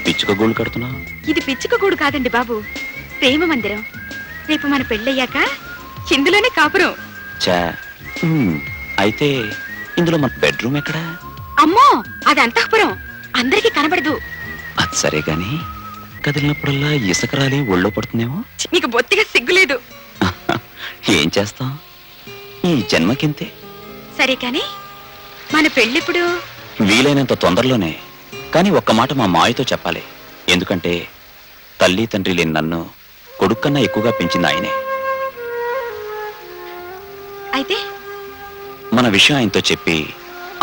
పిచ్చుక గూడు కడుతున్నా? ఇది పిచ్చుక గూడు కాదండి బాబు, ప్రేమ మందిరం. రేపు మన పెళ్ళయ్యాక ఇందులోనే కాపురం. అయితే ఇందులో మన బెడ్రూమ్ ఎక్కడా? అమ్మో, అది అంతఃపురం, అందరికీ కనబడదు. అది సరే గాని కదిలినప్పుడల్లా ఇసుక రాలి ఒళ్ళో పడుతుందేమో. నీకు బొత్తిగా సిగ్గులేదు. ఏం చేస్తాం, ఈ జన్మకింతే. సరే కాని మన పెళ్ళిప్పుడు? వీలైనంత తొందరలోనే. కానీ ఒక్క మాట మా మాయతో చెప్పాలి. ఎందుకంటే తల్లి తండ్రి లేని నన్ను కొడుక్కన్నా ఎక్కువగా పెంచింది ఆయనే. అయితే మన విషయం ఆయనతో చెప్పి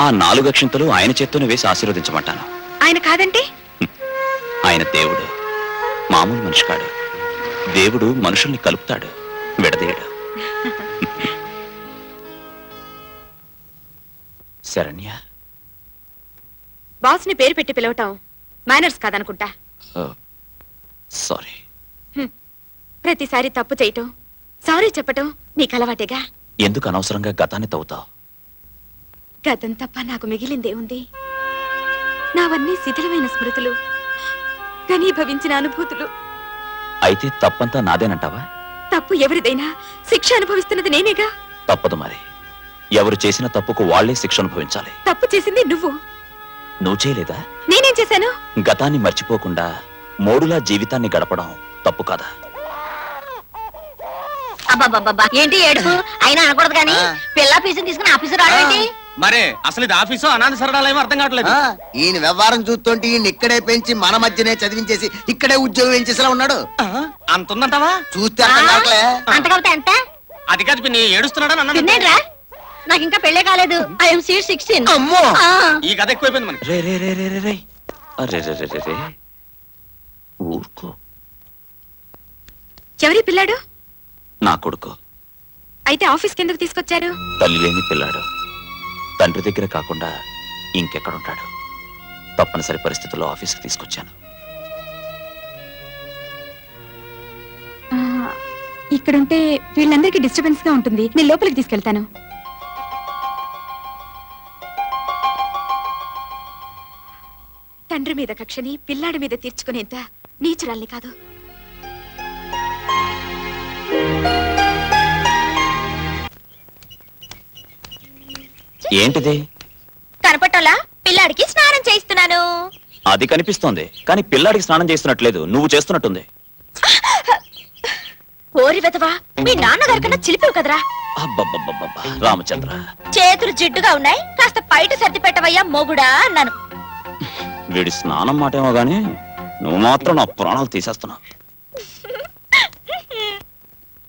ఆ 4 అక్షింతలు ఆయన చేత్తోనే వేసి ఆశీర్వదించమంటాను. ఆయన కాదంటే? ఆయన దేవుడు, మామూలు మనిషి కాడు. దేవుడు మనుషుల్ని కలుపుతాడు, విడదీయడు. శరణ్య, బాస్ ని పేరు పెట్టి పిలవటం మేనర్స్ కాదనుకుంటా. సారీ. ప్రతిసారి తప్పు చేయటం, సారీ చెప్పటం నీకు అలవాటేగా. ఎందుకు అనవసరంగా గతాన్ని తవ్వుతావు? గతం తప్ప నాకు మిగిలిందేముంది? నావన్నీ శిథిలమైన స్మృతులు, ఘనీభవించిన అనుభూతులు. అయితే తప్పంతా నాదేనంటావా? తప్పు ఎవరిదైనా శిక్ష అనుభవిస్తున్నది నేనేగా. తప్పదు మరి. ఎవరు చేసిన తప్పుకు వాళ్లే శిక్ష అనుభవించాలి. తప్పు చేసింది నువ్వు. నువ్వు చేయలేదా? నేనేం చేశాను? గతాన్ని మర్చిపోకుండా మోడులా జీవితాన్ని గడపడం తప్పు కాదా? అబ్బాబ్బా, ఏంటి ఏడుపు? అయినా అనకూడదు కానీ పిల్ల ఫీజుని తీసుకుని ఆఫీసు రావడం. మరే అసలు ఇది ఆఫీసు అనాథ శరణాలయం అర్థం కావట్లేదు. ఈయన వ్యవహారం చూస్తుంటే ఈయన ఇక్కడే పెంచి మన మధ్యనే చదివించేసి ఇక్కడే ఉద్యోగం చేసేలా ఉన్నాడు. అంత ఉందంటావా? చూస్తే అర్థం కావట్లే. అంతకపోతే ఎంత? అది కాదు పిన్ని, ఏడుస్తున్నాడని అన్నాడు. తిన్నేడ్రా, నాకు ఇంకా పెళ్ళే కాలేదు. I'm seat 16. అమ్మో, ఈ కథ ఎక్కువైపోయింది మనకి. రే రే రే రే రే రే అరే రే రే రే రే ఊరుకో. ఎవరి పిల్లాడు? నా కొడుకు. అయితే ఆఫీస్కి ఎందుకు తీసుకొచ్చారు? తల్లి లేని పిల్లాడు తండ్రి దగ్గర కాకుండా ఇంకెక్కడుంటాడు? తప్పనిసరి పరిస్థితుల్లో ఆఫీస్కి తీసుకొచ్చాను. ఇక్కడుంటే వీళ్ళందరికీ డిస్టర్బెన్స్ గా ఉంటుంది. నేను లోపలికి తీసుకెళ్తాను. తండ్రి మీద కక్షని పిల్లాడి మీద తీర్చుకునేంత నీచురాల్ని కాదు. ఏంటిది? కనపట్టోలా పిల్లాడికి స్నానం చేయిస్తున్నాను. అది కనిపిస్తోంది, కానీ పిల్లాడికి స్నానం చేస్తున్నట్లేదు, నువ్వు చేస్తున్నట్టుంది. ఓరి వెతవా, మీ నాన్నగారి కన్నా చిలిపివు కదరా. అబ్బబ్బబ్బబ్బబ్బా, రామచంద్ర, చేతులు జిడ్డుగా ఉన్నాయి, కాస్త బయట సర్ది పెట్టవయ్యా మొగుడా అన్నాను. వీడి స్నానం మాటేమో గాని నువ్వు మాత్రం నా ప్రాణాలు తీసేస్తున్నావు.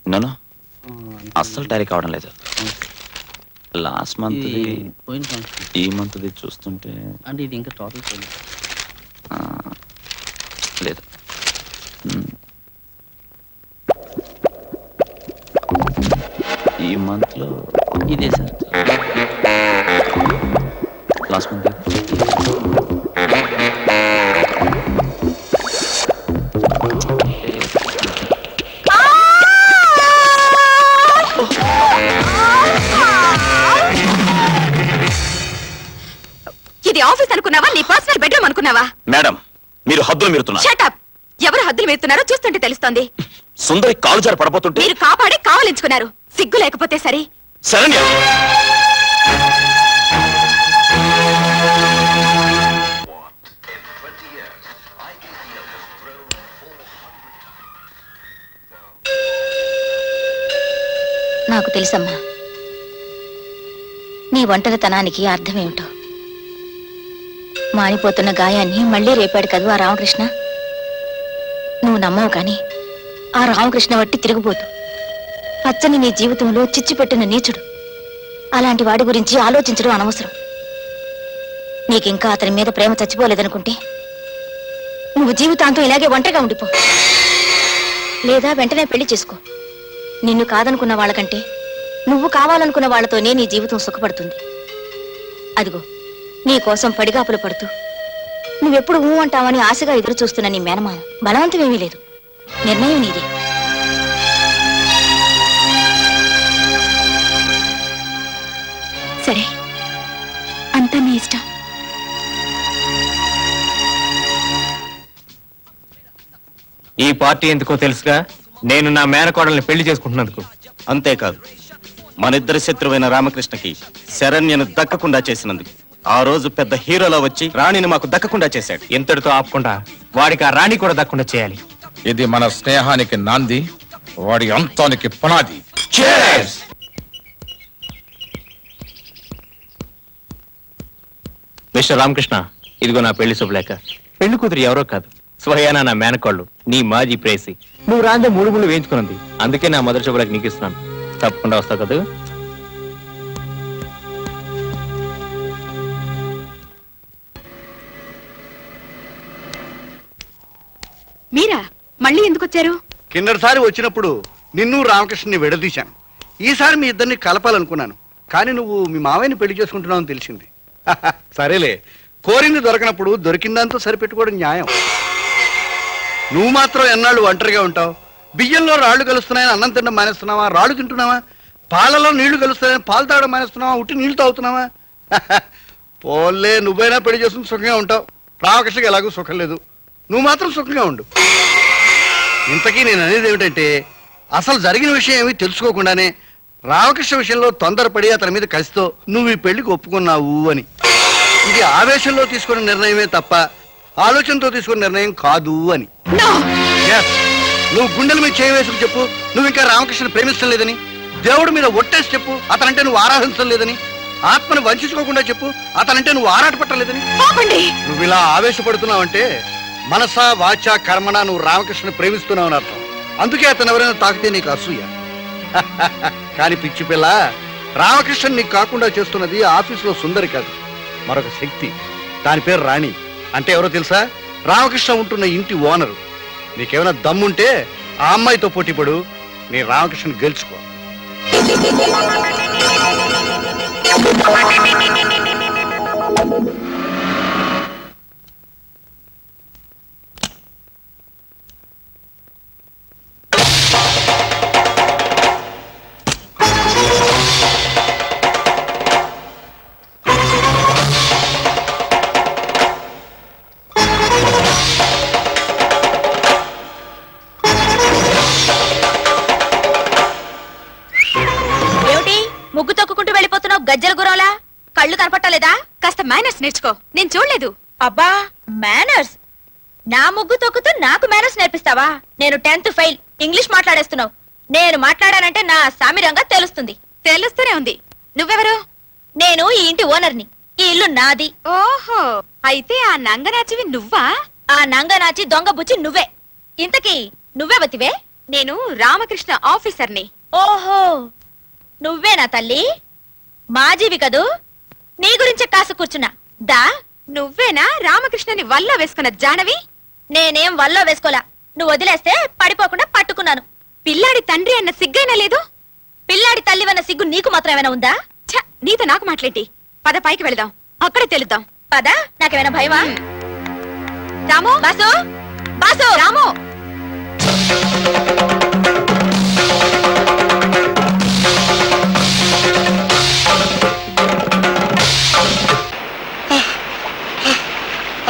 నన్ను అస్సలు టారీ కావడం లేదు. లాస్ట్ మంత్ ఈ మంత్ చూస్తుంటే అంటే ఇది ఇంకా టోటల్ లేదు. ఈ మంత్ లో ఇదే సార్. లాస్ట్ మంత్ ఇది ఆఫీస్ అనుకున్నావా, నీ పర్సనల్ బెడ్రూమ్ అనుకున్నావా? మేడం, మీరు హద్దులు మీరుతున్నారు. Shut up. ఎవరు హద్దులు మీరుతున్నారో చూస్తుంటే తెలుస్తోంది. సుందరి కాలు జారి పడబోతుంటే మీరు కాపాడి కావలించుకున్నారు. సిగ్గు లేకపోతే సరే. శరణ్య, నాకు తెలుసమ్మా నీ ఒంటరితనానికి అర్థమేమిటో. మానిపోతున్న గాయాన్ని మళ్ళీ రేపాడు కదూ ఆ రామకృష్ణ. నువ్వు నమ్మవు కానీ ఆ రామకృష్ణ వట్టి తిరిగిపోతూ పచ్చని నీ జీవితంలో చిచ్చు పెట్టిన నీచుడు. అలాంటి వాడి గురించి ఆలోచించడం అనవసరం. నీకింకా అతని మీద ప్రేమ చచ్చిపోలేదనుకుంటే నువ్వు జీవితాంతం ఇలాగే ఒంటరిగా ఉండిపో, లేదా వెంటనే పెళ్లి చేసుకో. నిన్ను కాదనుకున్న వాళ్ళకంటే నువ్వు కావాలనుకున్న వాళ్లతోనే నీ జీవితం సుఖపడుతుంది. అదిగో నీ కోసం పడిగాపులు పడుతూ నువ్వెప్పుడు ఊ అంటావని ఆశగా ఎదురు చూస్తున్న నీ మేనమామ బలవంతమేమీ లేదు. నిర్ణయం నీదే. సరే, అంతా నీ ఇష్టం. ఈ పార్టీ ఎందుకో తెలుసుగా, నేను నా మేనకోడల్ని పెళ్లి చేసుకుంటున్నందుకు. అంతేకాదు, మనిద్దరి శత్రువైన రామకృష్ణకి శరణ్యను దక్కకుండా చేసినందుకు. ఆ రోజు పెద్ద హీరోలో వచ్చి రాణిని మాకు దక్కకుండా చేశాడు. ఇంతటితో ఆపకుండా వాడికి ఆ రాణి కూడా దక్కకుండా చేయాలి. ఇది మన స్నేహానికి నాంది, వాడి అంతానికి పునాది. మిస్టర్ రామకృష్ణ, ఇదిగో నా పెళ్లి శుభలేఖ. పెళ్లి కూతురు ఎవరో కాదు, స్వయానా నా మేనకోళ్ళు, నీ మాజీ ప్రేసి. నువ్వు రాందే 3 ముళ్ళు వేయించుకున్నది. అందుకే నా మొదటి శుభలేఖ నీకు ఇస్తున్నాను. తప్పకుండా వస్తావు కదా? మీరా మళ్ళీ ఎందుకు వచ్చారు? కిందటిసారి వచ్చినప్పుడు నిన్ను రామకృష్ణని విడదీశాను. ఈసారి మీ ఇద్దరిని కలపాలనుకున్నాను, కానీ నువ్వు మీ మావయ్యని పెళ్లి చేసుకుంటున్నావు అని తెలిసింది. సరేలే, కోరింది దొరకనప్పుడు దొరికిందాంతో సరిపెట్టుకోవడం న్యాయం. నువ్వు మాత్రం ఎన్నాళ్ళు ఒంటరిగా ఉంటావు? బియ్యంలో రాళ్లు కలుస్తున్నాయని అన్నం తినడం మానేస్తున్నావా? రాళ్ళు తింటున్నావా? పాలలో నీళ్లు కలుస్తున్నాయని పాలు తాగడం మానేస్తున్నావా? ఉట్టి నీళ్లు తాగుతున్నావా? పోలే, నువ్వైనా పెళ్లి చేసుకుని సుఖంగా ఉంటావు. రామకృష్ణకి ఎలాగూ సుఖం లేదు, నువ్వు మాత్రం సుఖంగా ఉండు. ఇంతకీ నేను అనేది ఏమిటంటే, అసలు జరిగిన విషయం ఏమీ తెలుసుకోకుండానే రామకృష్ణ విషయంలో తొందరపడి అతని మీద కసితో నువ్వు ఈ పెళ్లికి ఒప్పుకున్నావు అని. ఇది ఆవేశంలో తీసుకున్న నిర్ణయమే తప్ప ఆలోచనతో తీసుకున్న నిర్ణయం కాదు అని. Yes, నువ్వు గుండెల మీద చేయవేసుకు చెప్పు నువ్వు ఇంకా రామకృష్ణ ప్రేమించడం లేదని. దేవుడి మీద ఒట్టేసి చెప్పు అతనంటే నువ్వు ఆరాధించడం లేదని. ఆత్మను వంచుకోకుండా చెప్పు అతనంటే నువ్వు ఆరాటపట్టలేదని. నువ్వు ఇలా ఆవేశపడుతున్నావంటే మనసా వాచా కర్మణ నువ్వు రామకృష్ణ ప్రేమిస్తున్నావు అని అర్థం. అందుకే అతను ఎవరైనా తాకితే నీకు అసూయ. కాని పిచ్చి పిల్ల, రామకృష్ణ నీకు కాకుండా చేస్తున్నది ఆఫీసులో సుందరి కాదు, మరొక శక్తి. దాని పేరు రాణి. అంటే ఎవరో తెలుసా? రామకృష్ణ ఉంటున్న ఇంటి ఓనరు. నీకేమైనా దమ్ముంటే ఆ అమ్మాయితో పోటీపడు, నీ రామకృష్ణ గెలుచుకో. ముగ్గు తొక్కుంటూ వెళ్ళిపోతున్నావు గజ్జల గురంలా. కళ్ళు కనపట్టలేదా? కాస్త మేనర్స్ నేర్చుకో, నేను చూడలేదు. అబ్బా, మేనర్స్? నా ముగ్గు తొక్కుతూ నాకు మేనర్స్ నేర్పిస్తావా? నేను 10th ఫెయిల్, ఇంగ్లీష్ మాట్లాడేస్తున్నావు. నేను మాట్లాడానంటే నా సామిరంగా తెలుస్తుంది. తెలుస్తూనే ఉంది. నువ్వెవరు? నేను ఈ ఇంటి ఓనర్ని. ఈ ఇల్లు నాది. ఓహో, అయితే ఆ నంగనాచివి నువ్వా? ఆ నంగనాచి దొంగ బుచ్చి నువ్వే. ఇంతకీ నువ్వే బతివే? నేను రామకృష్ణ ఆఫీసర్ని. ఓహో, నువ్వేనా తల్లి? మాజీవి కదూ, నీ గురించే కాసు కూర్చున్నా. దా, నువ్వేనా రామకృష్ణని వల్ల వేసుకున్న జానవి? నేనేం వల్లో వేసుకోలా, నువ్వు వదిలేస్తే పడిపోకుండా పట్టుకున్నాను. పిల్లాడి తండ్రి అన్న సిగ్గైనా లేదు? పిల్లాడి తల్లివన్న సిగ్గు నీకు మాత్రం ఏమైనా ఉందా? ఛ, నీతో నాకు మాట్లాడి. పద పైకి వెళదాం, అక్కడే తెలుద్దాం. పద, నాకేమైనా భయమా? రాము, బాసు, బాసు, రాము.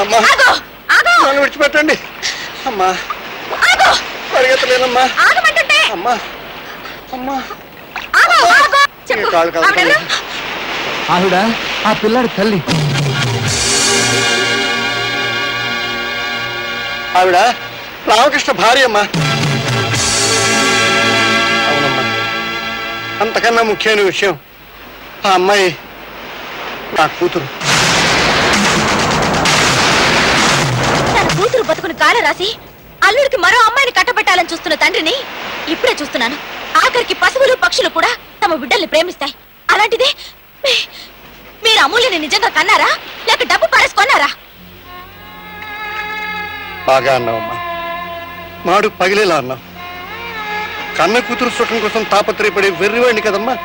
అమ్మా, నన్ను విడిచిపెట్టండి అమ్మా. పరిగెత్తలేనమ్మా. అమ్మా, అమ్మా, ఆవిడ ఆ పిల్లాడి తల్లి. ఆవిడ రామకృష్ణ భార్య అమ్మా. అవునమ్మా, అంతకన్నా ముఖ్యమైన విషయం, ఆ అమ్మాయి నా కూతురు. తన కూతురు బతుకుని కాల రాసి అల్లుడికి మరో అమ్మాయిని కట్టబెట్టాలని చూస్తున్న తండ్రిని ఇప్పుడే చూస్తున్నాను. ఆఖరికి పశువులు పక్షులు కూడా తమ బిడ్డల్ని ప్రేమిస్తాయి. అలాంటిది మీరు అమూల్యని నిజంగా కన్నారా, లేక డబ్బు పారేసుకున్నారా? బాగా అన్నావమ్మా, మాడు పగిలేలా అన్నావు. కన్న కూతురు సుఖం కోసం తాపత్రయపడే వెర్రివాడిని కదమ్మా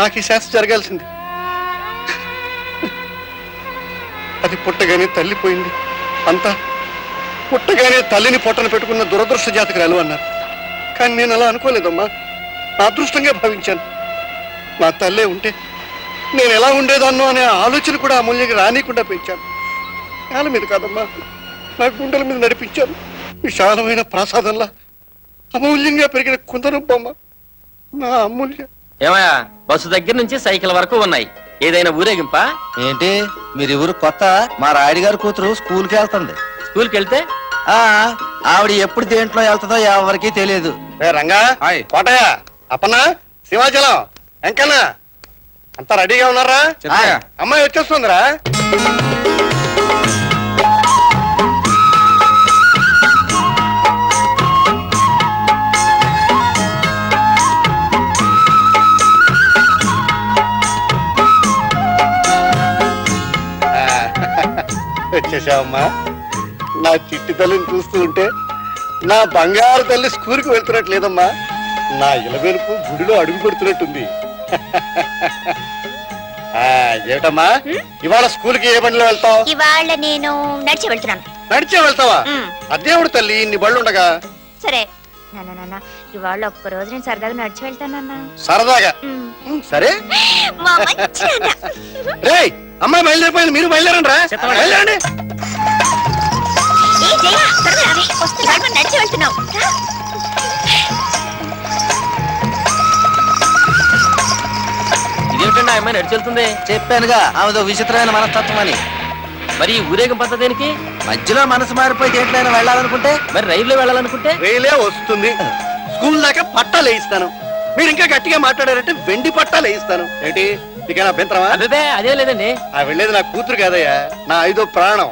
నాకు ఈ శాస్త్ర జరగాల్సింది. అది పుట్టగానే తల్లిపోయింది. అంతా పుట్టగానే తల్లిని పొట్టన పెట్టుకున్న దురదృష్ట జాతకురాలు అన్నారు. కానీ నేను అలా అనుకోలేదమ్మా, నా అదృష్టంగా భావించాను. నా తల్లే ఉంటే నేను ఎలా ఉండేదాన్నో అనే ఆలోచన కూడా అమూల్యంగా రానికుండా పెంచాను. నేల మీద కాదమ్మా, నా గుండెల మీద నడిపించాను. విశాలమైన ప్రసాదంలా అమూల్యంగా పెరిగిన కుందరం బొమ్మ నా అమూల్య. ఏమయ్యా, బస్సు దగ్గర నుంచి సైకిల్ వరకు ఉన్నాయి. ఏదైనా ఊరేగింపా? ఏంటి మీరు ఎవరు కొత్త? మా రాయుడు గారి కూతురు స్కూల్కి వెళ్తుంది. స్కూల్కి వెళ్తే ఆవిడ ఎప్పుడు దేంట్లో వెళ్తుందో ఎవరికి తెలియదు. రంగా, కోటయ్య, అప్పన్న, శివాచలం, వెంకన్న అంతా రెడీగా ఉన్నారా? అమ్మాయి వచ్చేస్తుందిరా. వచ్చేసావమ్మా. నా చిట్టి తల్లిని చూస్తూ ఉంటే నా బంగారు తల్లి స్కూల్కి వెళ్తున్నట్లేదమ్మా. నా ఇలవెలుపు గుడిలో అడుగు పెడుతున్నట్టుంది. ఏమిటమ్మా ఇవాళ స్కూల్కి ఏ బండిలో వెళ్తావు? ఇవాళ నేను నడిచి వెళ్తున్నాను. నడిచే వెళ్తావా? అదేవుడు తల్లి ఇన్ని బళ్ళు ఉండగా. సరే నాన్న, ఇవాళ ఒక్క రోజు నేను సరదాగా నడిచి వెళ్తానన్నా. సరదాగా? సరే. రేయ్, అమ్మాయి బయలుదేరిపోయింది, మీరు బయలుదేరండి రా. బయలుదేరండి. నడిచి వెళ్తున్నావు. ఇదేమిటండి ఆ అమ్మాయి నడిచి వెళ్తుంది? చెప్పానుగా ఆమెదో విచిత్రమైన మనస్తత్వం అని. మరి ఊరేగం పద్ధతి దేనికి? మధ్యలో మనసు మారిపోయి దేంట్లైనా వెళ్ళాలనుకుంటే? మరి రైల్లో వెళ్ళాలనుకుంటే? రైలే వస్తుంది. స్కూల్ దాకా పట్టాలు వేయిస్తాను. మీరు ఇంకా గట్టిగా మాట్లాడారంటే వెండి పట్టాలు వేయిస్తాను. ఏంటి నీకైనా అభ్యంతరమా? అదే అదే లేదండి. వెళ్ళేది నా కూతురు కాదయ్యా, నా 5వ ప్రాణం.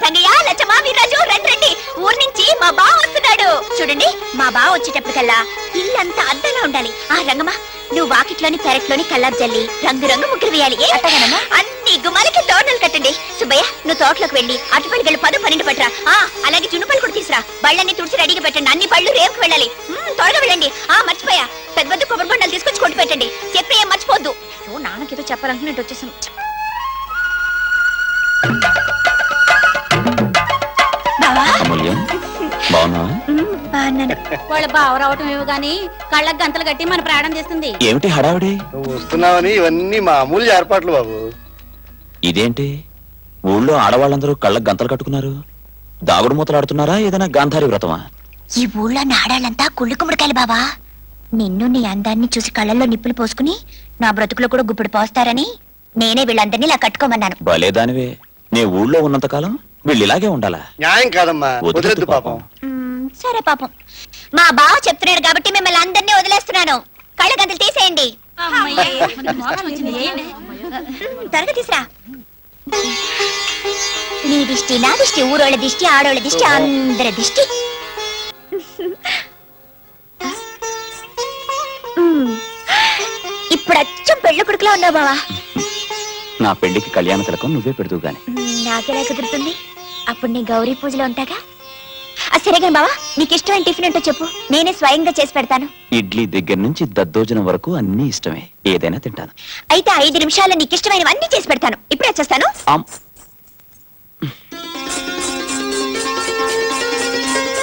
రంగయ్య, లచ్చమ్మ, వీర్రాజు, రండి. ఊరు నుంచి మా బావ వస్తున్నాడు. చూడండి, మా బావ వచ్చేటప్పటికల్లా ఇల్లంతా అద్దంగా ఉండాలి. రంగమ్మ, నువ్వు వాకిట్లోని పెరట్లోని కల్లాపు జల్లి రంగు ముగ్గురు వేయాలి. అన్ని గుమ్మాలకి తోటలు కట్టండి. సుబ్బయ్య, నువ్వు తోటలోకి వెళ్ళి అటుపడి గళ్ళు 10, 12 పట్టరా. అలాగే జున్నుపళ్ళు కూడా తీసురా. బళ్ళన్ని తుడిచి రెడీగా పెట్టండి. అన్ని బళ్ళు రేపుకు వెళ్ళాలి. త్వరగా వెళ్ళండి. మర్చిపోయా, పెద్ద కొబ్బరి బొండాలు తీసుకొచ్చి కొట్టు పెట్టండి. చెప్పి ఏం మర్చిపోద్దు. నాన్నకేదో చెప్పాలనుకున్నట్టు వచ్చేసాను. వాళ్ళ బావ రావటం ఏమో గాని కళ్ళకు గంతలు కట్టి మన ప్రాణం చేస్తుంది. ఏమిటి హడావుడి? నువ్వు వస్తున్నావని ఇవన్నీ మా అమూల్య ఏర్పాట్లు బాబు. ఇదేంటి ఊళ్ళో ఆడవాళ్ళందరూ కళ్ళకు గంతలు కట్టుకున్నారు? దాగుడు మూతలాడుతున్నారా? ఏదైనా గాంధారి వ్రతమా? ఈ ఊళ్ళో నాడాలంతా కుళ్ళు కుమ్మడికాయలు బావా. నిన్ను నీ అందాన్ని చూసి కళ్ళల్లో నిప్పులు పోసుకుని నా బ్రతుకులో కూడా గుప్పుడు పోస్తారని నేనే వీళ్ళందరినీ ఇలా కట్టుకోమన్నాను. భలేదానివే. నీ ఊళ్ళో ఉన్నంతకాలం వీళ్ళు ఇలాగే ఉండాలా? న్యాయం కాదమ్మా, వదిలేదు పాపం. సరే పాపం, మా బావ చెప్తున్నాడు కాబట్టి మిమ్మల్ని అందరినీ వదిలేస్తున్నాను. కళ్ళ గంతలు తీసేయండి. త్వరగా తీసురా. నీ దిష్టి, నా దిష్టి, ఊరోళ్ళ దిష్టి, ఆడోళ్ళ దిష్టి, అందరి దిష్టి. ఇప్పుడు అచ్చం పెళ్లి కొడుకులా ఉన్నావు బావా. నా పెళ్లికి కళ్యాణ తిలకం నువ్వే పెడుతూ గాని. నాకెలా కుదురుతుంది? అప్పుడు నీ గౌరీ పూజలో ఉంటాగా. సరేగా బావా, నీకు ఇష్టమైన టిఫిన్ ఏంటో చెప్పు, నేనే స్వయంగా చేసి పెడతాను. ఇడ్లీ దగ్గర నుంచి దద్దోజనం వరకు అన్ని ఇష్టమే, ఏదైనా తింటాను. అయితే 5 నిమిషాల్లో నీకు ఇష్టమైనవి అన్ని చేసి పెడతాను. ఇప్పుడే వచ్చేస్తాను.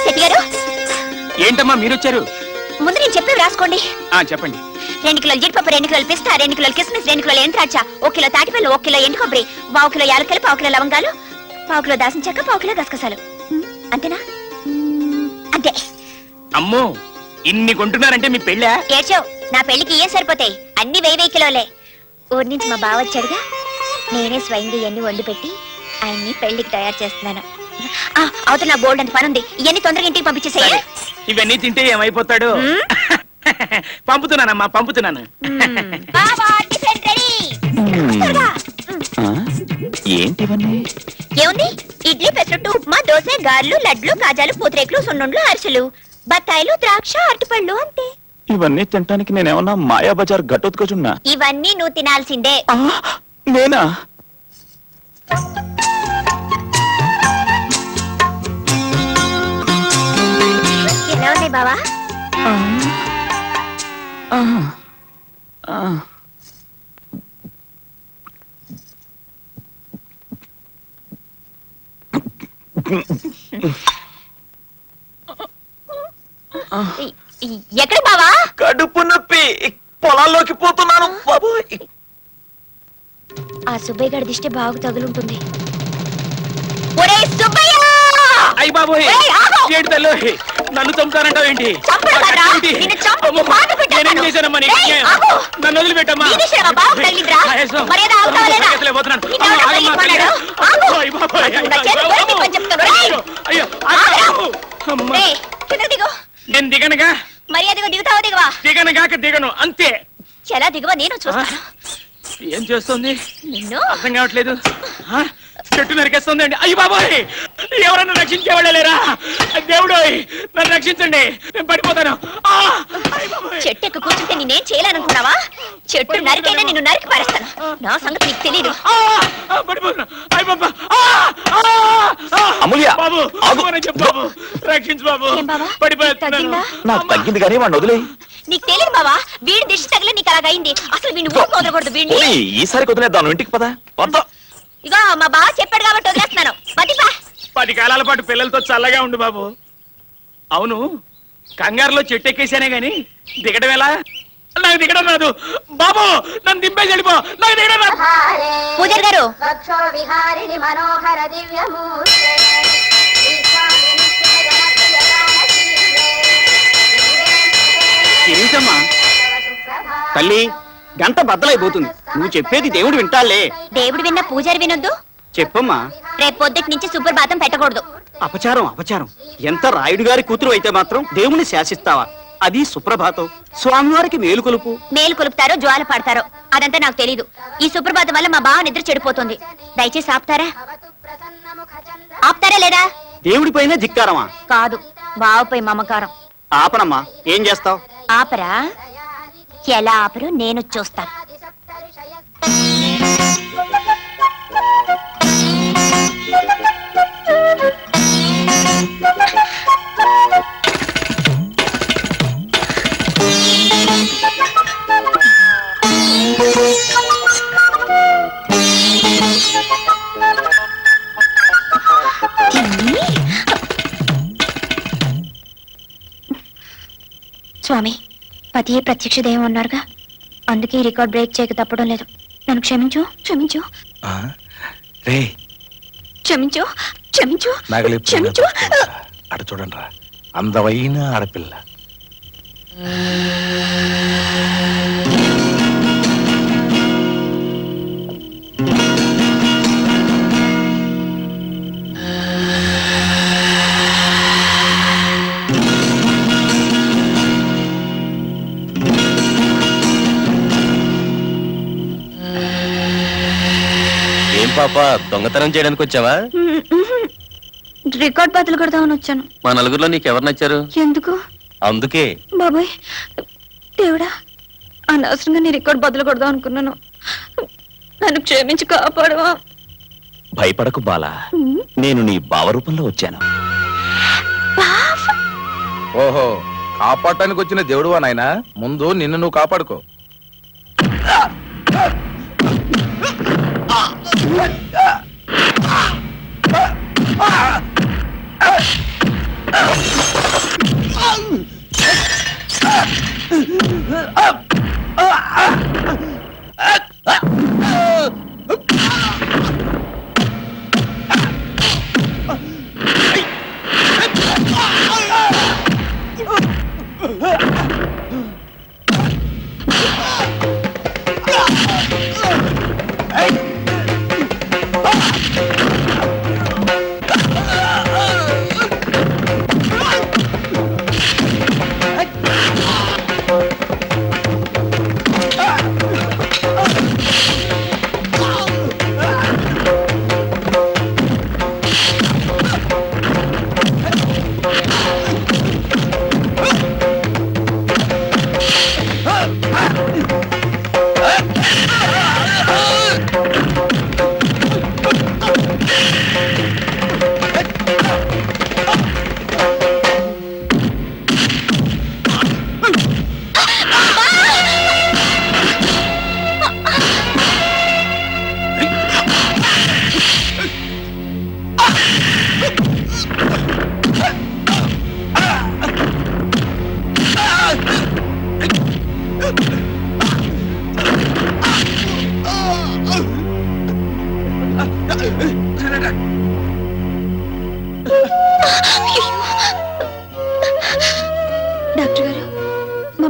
శెట్టి గారు. ఏంటమ్మా మీరొచ్చారు? ముందు నేను చెప్పేవి రాసుకోండి. చెప్పండి. 2 కిలోలు జీడిపప్పు, 2 కిలోలు పిస్తా, 2 కిలోలు కిస్మిస్, 2 కిలోలు ఎండ్రాచ, 1 కిలో తాటిపల్లి, 1 కిలో ఎండు కొబ్బరి, 1 కిలో యాలకలు, 1 కిలో లవంగాలు, 1 కిలో దాసిన చెక్క, 1 కిలో గసగసాలు. అంతేనా? అంతే. అమ్మో, ఇన్ని కొంటున్నారంటే మీ పెళ్ళా? ఏడ్చావు, నా పెళ్లికి ఏం సరిపోతాయి, అన్ని 1000 కిలోలే. ఊరి నుంచి మా బావ వచ్చాడుగా, నేనే స్వయంగా ఇవన్నీ వండి పెట్టి ఆయన్ని పెళ్లికి తయారు చేస్తున్నాను. అవతల నా బోల్డ్ అంత పని ఉంది, ఇవన్నీ తొందరగా ఇంటికి పంపించేసాయి. ఇవన్నీ తింటే ఏమైపోతాడు? పంపుతున్నానమ్మా, పంపుతున్నాను. ఏంటివన్నీ? ఏముంది, ఇడ్లీ, పెసరట్టు, ఉప్మా, దోశ, గారెలు, లడ్లు, కాజాలు, పూతరేకులు, సున్నుండ్లు, అరిసెలు, బత్తాయిలు, ద్రాక్ష, అరటిపళ్ళు, అంతే. ఇవన్నీ తినటానికి నేనేమన్నా మాయా బజార్ గట్టొత్తుకొచ్చున్నా? ఇవన్నీ నువ్వు తినాల్సిందే. నేనా? ఎలా ఉన్నాయి బావా? ఎక్కడ బావా? కడుపు నొప్పి, పొలాల్లోకి పోతున్నాను బాబు. ఆ సుబ్బయ్య గారి దిష్టి బాగా తగులుంటుంది. ఒరే సుబ్బయ్య! అయ్య బాబోయ్! ఆగు! ఏంటి తల్లి నన్ను చంపుతానంటావు ఏంటి? నేనేం చేశానమ్మా నీకు అన్యాయం? నన్ను వదిలిపెట్టమ్మా. నేను దిగనుగా. మర్యాదగా దిగుతావా దిగవా? దిగనుగాక దిగను అంతే. ఎలా దిగవా నేను చూస్తాను. ఏం చేస్తుంది? నిన్ను అర్థం కావట్లేదు. చెట్టు నరికేస్తుంది అండి. అయ్యి బాబోయ్, ఎవరన్నా రక్షించేవాళ్ళ లేరా? దేవుడు నన్ను రక్షించండి, నేను పడిపోతాను. చెట్టు ఎక్కువ కూర్చుంటే నేనేం చేయాలనుకున్నావా? చెట్టు నరికైనా నిన్ను నరికి పారేస్తాను. నా సంగతి నీకు తెలీదు. అమూల్య, బాబు బాబు రక్షించు బాబు. పడిపోతున్నా. నాకు తగ్గింది కానీ వాడిని వదిలే. నీకు తెలియదు బావా, వీడి దిష్టి తగిలి నీకు అలాగ అయింది. అసలు వీడిని ఊరికి వదలకూడదు. వీడిని ఈసారి వదిలేద్దాం. ఇంటికి పదా వద్దా. ఇగో మా బావ చెప్పాడు కాబట్టి వదిలేస్తున్నాను. 10 కాలాల పాటు పిల్లలతో చల్లగా ఉండు బాబు. అవును, కంగారులో చెట్టు ఎక్కేసానే గాని దిగడం ఎలా? నాకు దిగడం రాదు బాబు. నన్ను దింపేసి వెళ్ళిపో. నాకు దిగడం రాదు. పూజారి గారు, ఏంటమ్మా తల్లి, గంట బద్దలైపోతుంది. నువ్వు చెప్పేది దేవుడు వింటాలే. దేవుడు విన్నా పూజారి వినొద్దు. చెప్పమ్మా. రేపు పొద్దుటి నుంచి సుప్రభాతం పెట్టకూడదు. అపచారం అపచారం. ఎంత రాయుడు గారి కూతురు అయితే మాత్రం దేవుని శాసిస్తావా? అది సుప్రభాతం. స్వామివారికి మేలు కొలుపు. మేలు కొలుపుతారో జ్వాల పడతారో అదంతా నాకు తెలీదు. ఈ సుప్రభాతం వల్ల మా బావ నిద్ర చెడిపోతుంది. దయచేసి ఆపుతారా? ఆపుతారా లేదా? దేవుడి పైన ధిక్కారమా? కాదు, బావపై మమకారం. ఆపనమ్మా. ఏం చేస్తావు? ఆపరా? ఎలా ఆపరు నేను చూస్తాను. స్వామి, పతియే ప్రత్యక్ష దైవం అన్నారుగా, అందుకే రికార్డ్ బ్రేక్ చేయక తప్పడం లేదు. నన్ను క్షమించు క్షమించు క్షమించు క్షమించు క్షమించు. అటు చూడండి రా, అందమైన ఆడపిల్ల. ఏం పాప, దొంగతనం చేయడానికి వచ్చావా? రికార్డ్ బదులు కొడదామని వచ్చాను. మా నలుగురిలో నీకు ఎవరు నచ్చారు? ఎందుకు? అందుకే. బాబాయ్, దేవుడా, అనవసరంగా నీ రికార్డ్ బదులు కొడదాం అనుకున్నాను. నన్ను క్షమించి కాపాడవా? భయపడకు బాలా, నేను నీ భావరూపంలో వచ్చాను. ఓహో, కాపాడటానికి వచ్చిన దేవుడువా నాయనా? ముందు నిన్ను నువ్వు కాపాడుకో.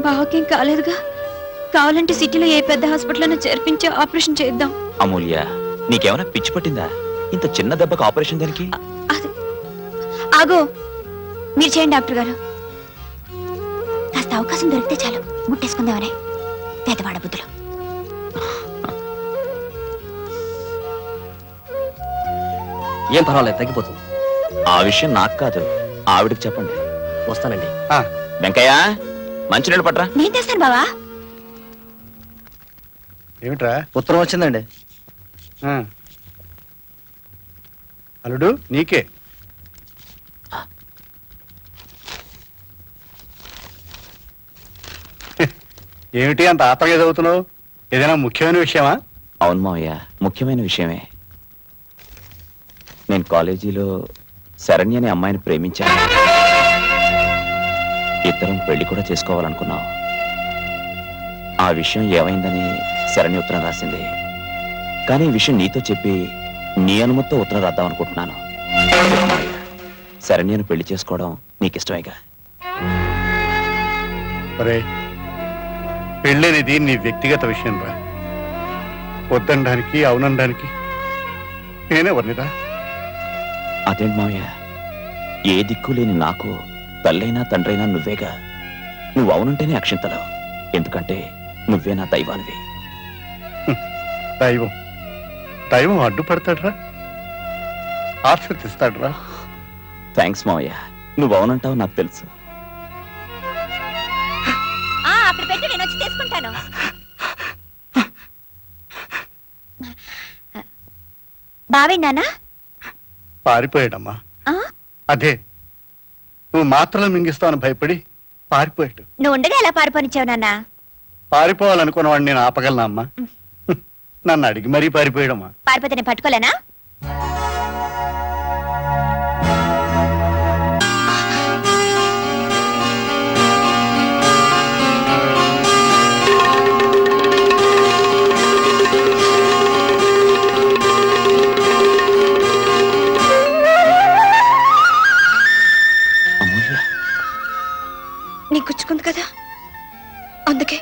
బావకేం కాలేదుగా? కావాలంటే సిటీలో ఏ పెద్ద హాస్పిటల్ చేర్పించి ఆపరేషన్ చేద్దాం. అమూల్య, నీకేమైనా పిచ్చి పట్టిందా? ఇంత చిన్న దెబ్బకు ఆపరేషన్ దానికి? ఆగో, మీరు చేయండి డాక్టర్ గారు. కాస్త అవకాశం దొరికితే చాలు, ముట్టేసుకుందామనే పేదవాడ బుద్ధులు. ఏం పర్వాలేదు, తగ్గిపోతుంది. ఆ విషయం నాకు కాదు, ఆవిడకి చెప్పండి. వస్తానండి. వెంకయ్య, మంచినీళ్ళు పట్రా. నేను తెస్తాను బావా. ఏమిట్రా? ఉత్తరం వచ్చిందండి. అల్లుడు, నీకే. ఏమిటి అంత ఆత్రంగా చదువుతున్నావు? ఏదైనా ముఖ్యమైన విషయమా? అవును మావయ్య, ముఖ్యమైన విషయమే. నేను కాలేజీలో శరణ్య అనే అమ్మాయిని ప్రేమించాను. ఇద్దరం పెళ్లి కూడా చేసుకోవాలనుకున్నాం. ఆ విషయం ఏమైందని శరణ్య ఉత్తరం రాసింది. కానీ ఈ విషయం నీతో చెప్పి నీ అనుమతితో ఉత్తరం రాద్దాం అనుకుంటున్నాను. శరణ్యను పెళ్లి చేసుకోవడం నీకిష్టమేగా? పెళ్ళనేది నీ వ్యక్తిగత విషయం రా. వద్దనడానికి అవునడానికి నేనే వర్ణిరా. అదేంటి మావయ్య, ఏ దిక్కు లేని నాకు తల్లైనా తండ్రైనా నువ్వేగా. నువ్వు అవునంటేనే అక్షింతలు, ఎందుకంటే నువ్వే నా దైవానివి. దైవం దైవం అడ్డుపడతాడ్రా, ఆశీర్వదిస్తాడ్రా. థ్యాంక్స్ మావయ్య, నువ్వు అవునంటావు నాకు తెలుసు. అక్కడ పెట్టి నేను వచ్చి తీసుకుంటాను. బావేనానా? పారిపోయాడమ్మా. అదే, నువ్వు మాత్రలు మింగిస్తావని భయపడి పారిపోయాడు. నువ్వు ఉండగా ఎలా పారిపోనిచ్చావు నాన్న? పారిపోవాలనుకున్న వాడిని నేను ఆపగలనా అమ్మా? నన్ను అడిగి మరీ పారిపోయాడమ్మా. పారిపోతే నేను పట్టుకోలేనా? నీ గుచ్చుకుంది కదా, అందుకే